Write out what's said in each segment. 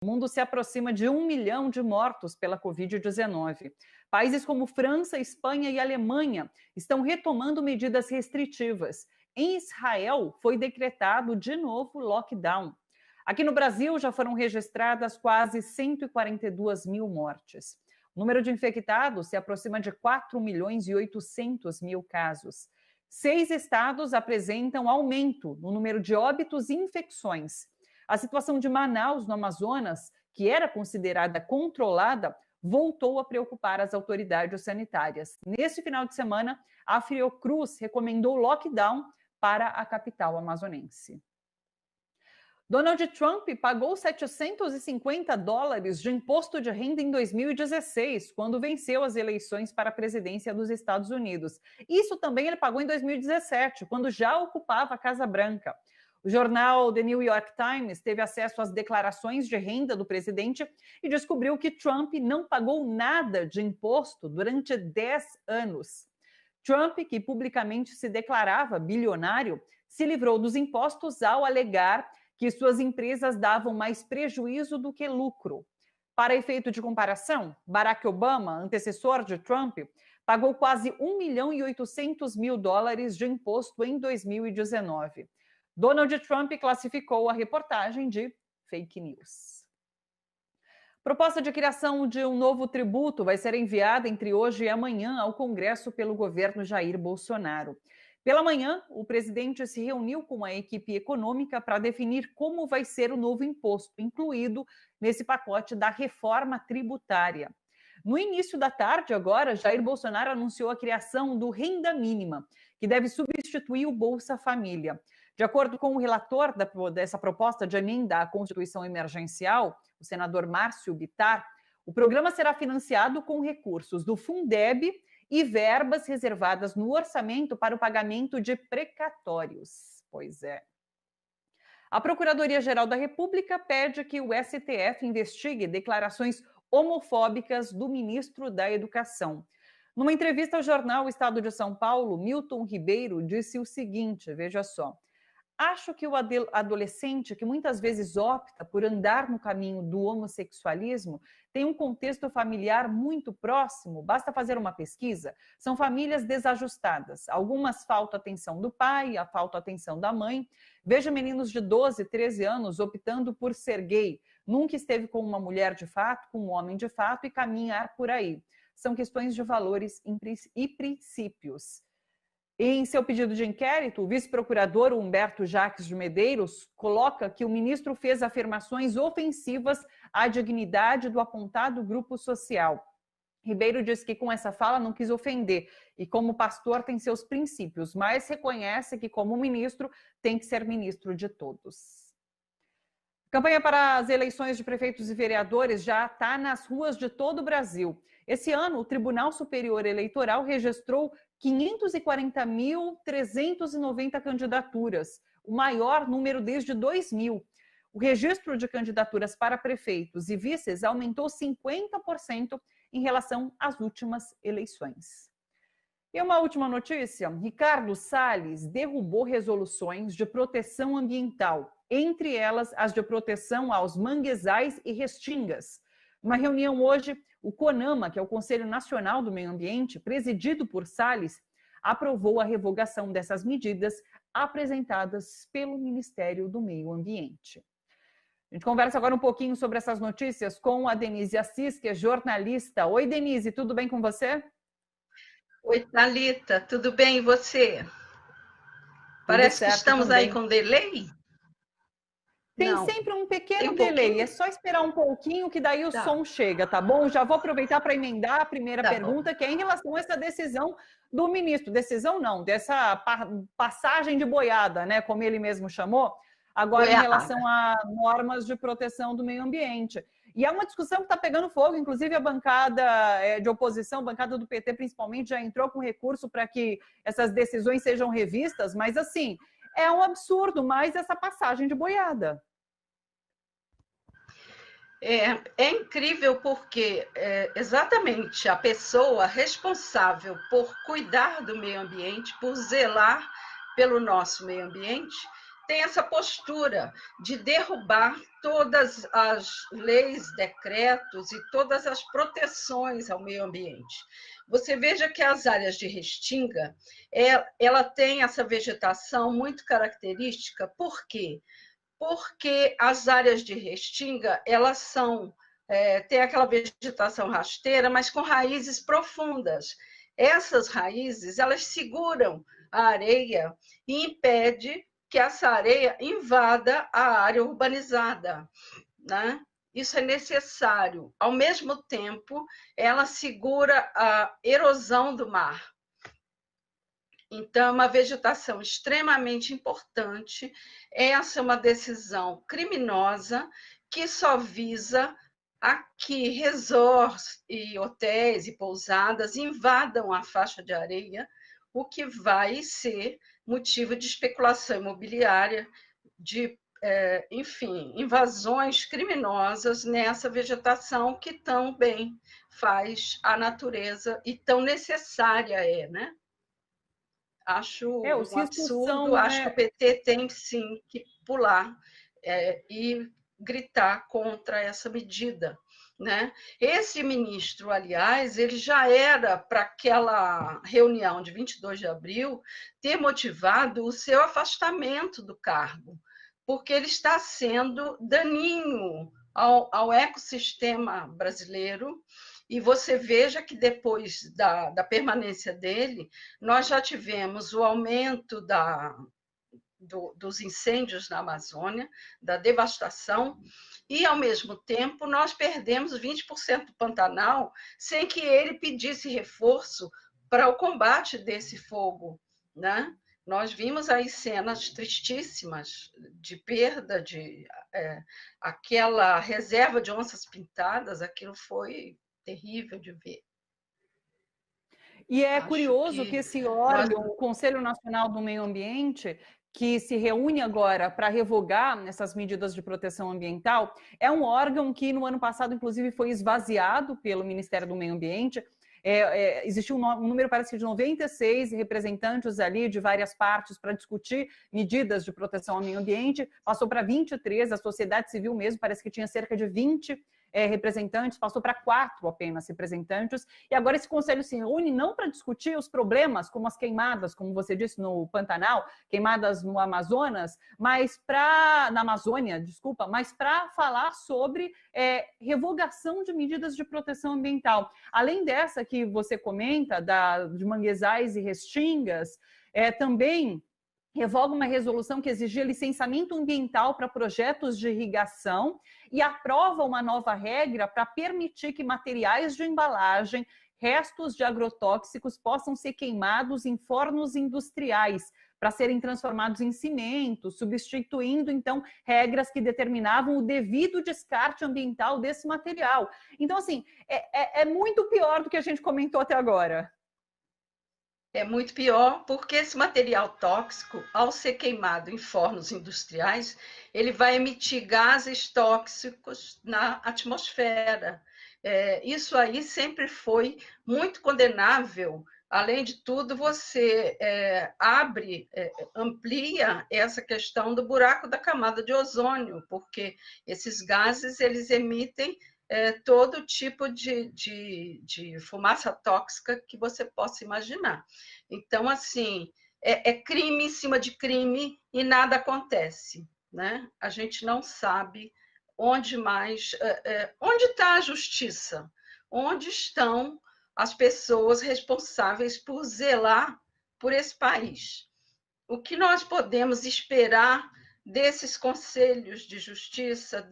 O mundo se aproxima de 1 milhão de mortos pela Covid-19. Países como França, Espanha e Alemanha estão retomando medidas restritivas. Em Israel, foi decretado de novo lockdown. Aqui no Brasil, já foram registradas quase 142 mil mortes. O número de infectados se aproxima de 4 milhões e 800 mil casos. 6 estados apresentam aumento no número de óbitos e infecções. A situação de Manaus, no Amazonas, que era considerada controlada, voltou a preocupar as autoridades sanitárias. Neste final de semana, a Fiocruz recomendou lockdown para a capital amazonense. Donald Trump pagou $750 de imposto de renda em 2016, quando venceu as eleições para a presidência dos Estados Unidos. Isso também ele pagou em 2017, quando já ocupava a Casa Branca. O jornal The New York Times teve acesso às declarações de renda do presidente e descobriu que Trump não pagou nada de imposto durante 10 anos. Trump, que publicamente se declarava bilionário, se livrou dos impostos ao alegar que suas empresas davam mais prejuízo do que lucro. Para efeito de comparação, Barack Obama, antecessor de Trump, pagou quase $1 milhão e 800 mil de imposto em 2019. Donald Trump classificou a reportagem de fake news. Proposta de criação de um novo tributo vai ser enviada entre hoje e amanhã ao Congresso pelo governo Jair Bolsonaro. Pela manhã, o presidente se reuniu com a equipe econômica para definir como vai ser o novo imposto, incluído nesse pacote da reforma tributária. No início da tarde, agora, Jair Bolsonaro anunciou a criação do Renda Mínima, que deve substituir o Bolsa Família. De acordo com o relator dessa proposta de emenda à Constituição Emergencial, o senador Márcio Bittar, o programa será financiado com recursos do Fundeb e verbas reservadas no orçamento para o pagamento de precatórios. Pois é. A Procuradoria-Geral da República pede que o STF investigue declarações homofóbicas do ministro da Educação. Numa entrevista ao jornal Estado de São Paulo, Milton Ribeiro disse o seguinte, veja só: acho que o adolescente que muitas vezes opta por andar no caminho do homossexualismo tem um contexto familiar muito próximo, basta fazer uma pesquisa. São famílias desajustadas. Algumas falta atenção do pai, a falta atenção da mãe. Veja meninos de 12, 13 anos optando por ser gay. Nunca esteve com uma mulher de fato, com um homem de fato e caminhar por aí. São questões de valores e princípios. Em seu pedido de inquérito, o vice-procurador Humberto Jacques de Medeiros coloca que o ministro fez afirmações ofensivas à dignidade do apontado grupo social. Ribeiro diz que com essa fala não quis ofender e, como pastor, tem seus princípios, mas reconhece que, como ministro, tem que ser ministro de todos. A campanha para as eleições de prefeitos e vereadores já está nas ruas de todo o Brasil. Esse ano, o Tribunal Superior Eleitoral registrou 540.390 candidaturas, o maior número desde 2000. O registro de candidaturas para prefeitos e vices aumentou 50% em relação às últimas eleições. E uma última notícia: Ricardo Salles derrubou resoluções de proteção ambiental, entre elas as de proteção aos manguezais e restingas. Numa reunião hoje, o CONAMA, que é o Conselho Nacional do Meio Ambiente, presidido por Salles, aprovou a revogação dessas medidas apresentadas pelo Ministério do Meio Ambiente. A gente conversa agora um pouquinho sobre essas notícias com a Denise Assis, que é jornalista. Oi, Denise, tudo bem com você? Oi, Thalita, tudo bem e você? Parece que estamos também aí com delay? Tem sempre um pequeno delay, é só esperar um pouquinho que daí o som chega, tá bom? Já vou aproveitar para emendar a primeira pergunta, que é em relação a essa decisão do ministro. Decisão não, dessa passagem de boiada, né, como ele mesmo chamou, agora em relação a normas de proteção do meio ambiente. E é uma discussão que está pegando fogo, inclusive a bancada de oposição, a bancada do PT principalmente, já entrou com recurso para que essas decisões sejam revistas, mas assim, é um absurdo mais essa passagem de boiada. É incrível porque exatamente a pessoa responsável por cuidar do meio ambiente, por zelar pelo nosso meio ambiente, tem essa postura de derrubar todas as leis, decretos e todas as proteções ao meio ambiente. Você veja que as áreas de restinga, ela tem essa vegetação muito característica. Por quê? Porque as áreas de restinga, elas são tem aquela vegetação rasteira, mas com raízes profundas. Essas raízes, elas seguram a areia e impede que essa areia invada a área urbanizada, né? Isso é necessário. Ao mesmo tempo, ela segura a erosão do mar. Então, é uma vegetação extremamente importante. Essa é uma decisão criminosa que só visa a que resorts e hotéis e pousadas invadam a faixa de areia, o que vai ser motivo de especulação imobiliária, de, enfim, invasões criminosas nessa vegetação que tão bem faz a natureza e tão necessária é, né? Acho um absurdo, acho que o PT tem sim que pular e gritar contra essa medida, né? Esse ministro, aliás, ele já era para aquela reunião de 22 de abril ter motivado o seu afastamento do cargo, porque ele está sendo daninho ao ecossistema brasileiro. E você veja que depois da permanência dele, nós já tivemos o aumento dos incêndios na Amazônia, da devastação, e, ao mesmo tempo, nós perdemos 20% do Pantanal sem que ele pedisse reforço para o combate desse fogo, né? Nós vimos aí cenas tristíssimas de perda de aquela reserva de onças pintadas, aquilo foi terrível de ver. E é curioso que esse órgão, o Conselho Nacional do Meio Ambiente, que se reúne agora para revogar essas medidas de proteção ambiental, é um órgão que no ano passado, inclusive, foi esvaziado pelo Ministério do Meio Ambiente. Existiu um número, parece que de 96 representantes ali de várias partes para discutir medidas de proteção ao meio ambiente, passou para 23, a sociedade civil mesmo parece que tinha cerca de 20 representantes, passou para 4 apenas representantes, e agora esse conselho se reúne não para discutir os problemas, como as queimadas, como você disse, no Pantanal, queimadas no Amazonas, mas na Amazônia, desculpa, mas para falar sobre revogação de medidas de proteção ambiental. Além dessa que você comenta, de manguezais e restingas, também revoga uma resolução que exigia licenciamento ambiental para projetos de irrigação e aprova uma nova regra para permitir que materiais de embalagem, restos de agrotóxicos possam ser queimados em fornos industriais para serem transformados em cimento, substituindo, então, regras que determinavam o devido descarte ambiental desse material. Então, assim, é muito pior do que a gente comentou até agora. É muito pior, porque esse material tóxico, ao ser queimado em fornos industriais, ele vai emitir gases tóxicos na atmosfera. Isso aí sempre foi muito condenável. Além de tudo, você amplia essa questão do buraco da camada de ozônio, porque esses gases eles emitem todo tipo de fumaça tóxica que você possa imaginar. Então, assim, é crime em cima de crime e nada acontece, né? A gente não sabe onde está a justiça, onde estão as pessoas responsáveis por zelar por esse país. O que nós podemos esperar desses conselhos de justiça,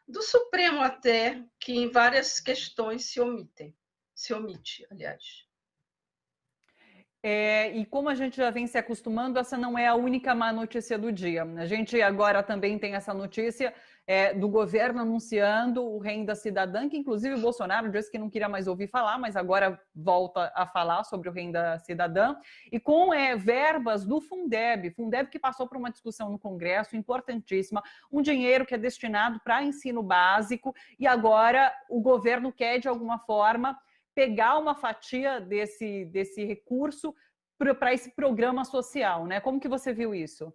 do Supremo até, que em várias questões se omite, aliás. E como a gente já vem se acostumando, essa não é a única má notícia do dia. A gente agora também tem essa notícia do governo anunciando o Renda Cidadã, que inclusive o Bolsonaro disse que não queria mais ouvir falar, mas agora volta a falar sobre o Renda Cidadã, e com verbas do Fundeb que passou por uma discussão no Congresso importantíssima, um dinheiro que é destinado para ensino básico, e agora o governo quer, de alguma forma, pegar uma fatia desse recurso para esse programa social, né? Como que você viu isso?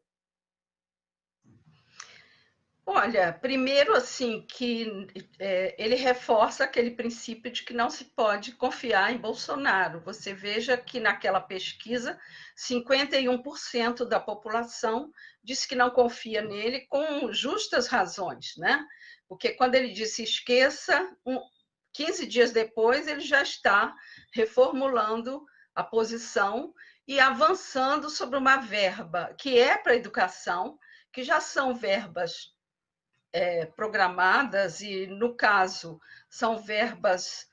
Olha, primeiro assim que ele reforça aquele princípio de que não se pode confiar em Bolsonaro. Você veja que naquela pesquisa, 51% da população disse que não confia nele com justas razões, né? Porque quando ele disse esqueça, 15 dias depois ele já está reformulando a posição e avançando sobre uma verba que é para a educação, que já são verbas programadas e, no caso, são verbas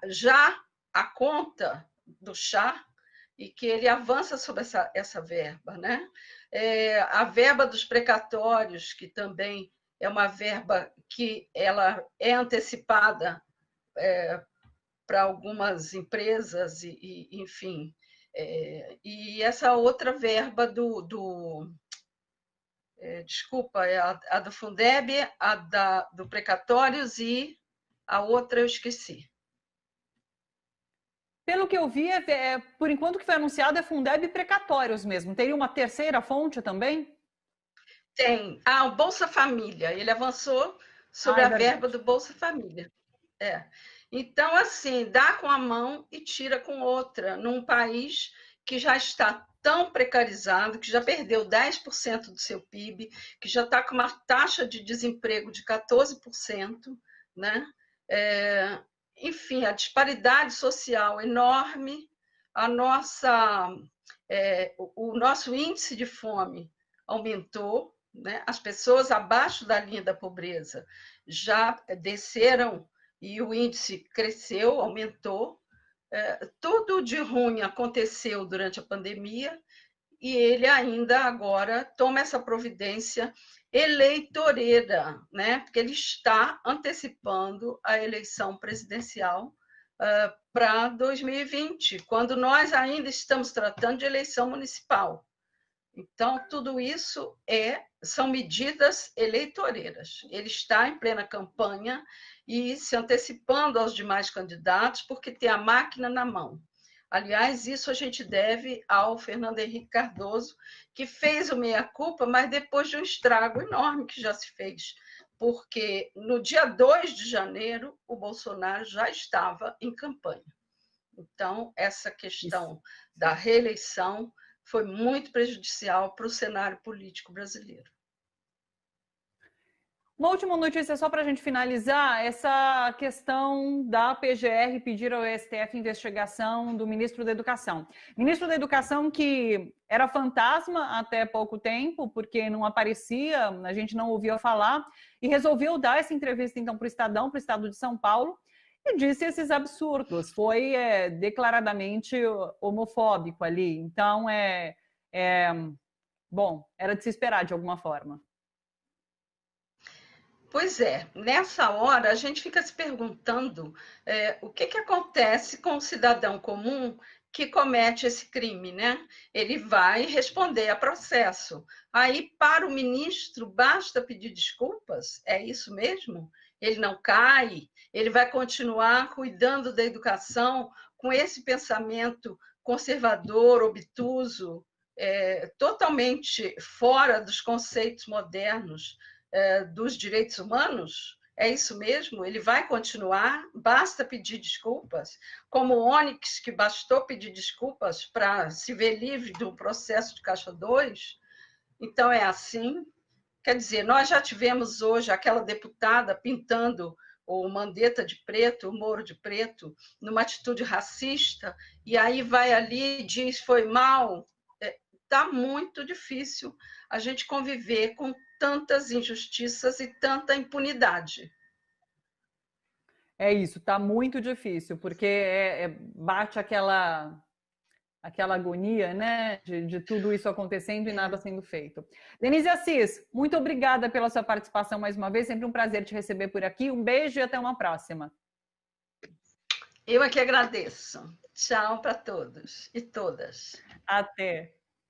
já à conta do chá e que ele avança sobre essa verba, né? A verba dos precatórios, que também é uma verba que ela é antecipada para algumas empresas enfim, e essa outra verba desculpa, é a do Fundeb, do Precatórios e a outra eu esqueci. Pelo que eu vi, por enquanto o que foi anunciado é Fundeb e precatórios mesmo. Teria uma terceira fonte também? Tem. O Bolsa Família. Ele avançou sobre a verba do Bolsa Família. Então, assim, dá com a mão e tira com outra, num país que já está tão precarizado, que já perdeu 10% do seu PIB, que já está com uma taxa de desemprego de 14%, né? Enfim, a disparidade social enorme, o nosso índice de fome aumentou, né? As pessoas abaixo da linha da pobreza já desceram e o índice cresceu, aumentou. Tudo de ruim aconteceu durante a pandemia e ele ainda agora toma essa providência eleitoreira, né? Porque ele está antecipando a eleição presidencial para 2020, quando nós ainda estamos tratando de eleição municipal. Então, tudo isso são medidas eleitoreiras. Ele está em plena campanha e se antecipando aos demais candidatos, porque tem a máquina na mão. Aliás, isso a gente deve ao Fernando Henrique Cardoso, que fez o meia-culpa, mas depois de um estrago enorme que já se fez, porque no dia 2 de janeiro o Bolsonaro já estava em campanha. Então, essa questão da reeleição foi muito prejudicial para o cenário político brasileiro. Uma última notícia só para a gente finalizar, essa questão da PGR pedir ao STF investigação do ministro da Educação. Ministro da Educação que era fantasma até pouco tempo, porque não aparecia, a gente não ouvia falar, e resolveu dar essa entrevista então para o Estadão, para o Estado de São Paulo, e disse esses absurdos, foi declaradamente homofóbico ali. Então, bom, era de se esperar de alguma forma. Pois é, nessa hora a gente fica se perguntando o que acontece com o cidadão comum que comete esse crime, né? Ele vai responder a processo. Aí, para o ministro, basta pedir desculpas? É isso mesmo? Ele não cai? Ele vai continuar cuidando da educação com esse pensamento conservador, obtuso, totalmente fora dos conceitos modernos dos direitos humanos? É isso mesmo? Ele vai continuar? Basta pedir desculpas? Como o Onyx, que bastou pedir desculpas para se ver livre do processo de Caixa 2? Então, é assim? Quer dizer, nós já tivemos hoje aquela deputada pintando o Mandetta de preto, o Moro de preto, numa atitude racista, e aí vai ali e diz foi mal. Está muito difícil a gente conviver com tantas injustiças e tanta impunidade. É isso, está muito difícil, porque bate aquela agonia, né, de tudo isso acontecendo e nada sendo feito. Denise Assis, muito obrigada pela sua participação mais uma vez, sempre um prazer te receber por aqui. Um beijo e até uma próxima. Eu é que agradeço. Tchau para todos e todas. Até.